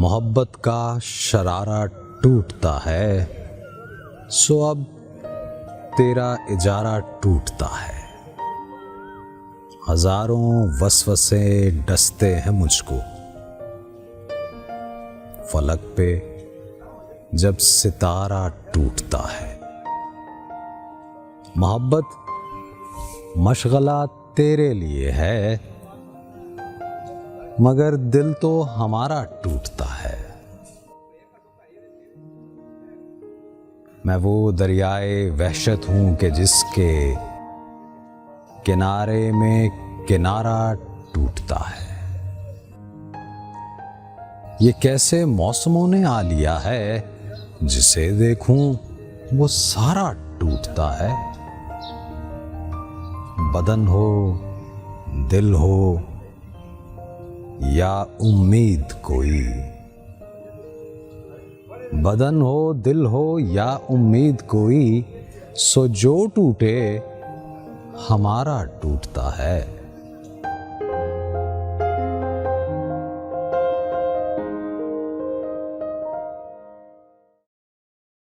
मोहब्बत का शरारा टूटता है, सो अब तेरा इजारा टूटता है। हजारों वसवसे डसते हैं मुझको, फलक पे जब सितारा टूटता है। मोहब्बत मशगला तेरे लिए है, मगर दिल तो हमारा टूटता है। मैं वो दरियाए वहशत हूं कि जिसके किनारे में किनारा टूटता है। ये कैसे मौसमों ने आ लिया है, जिसे देखूं वो सारा टूटता है। बदन हो, दिल हो या उम्मीद कोई, बदन हो, दिल हो या उम्मीद कोई, सो जो टूटे हमारा टूटता है।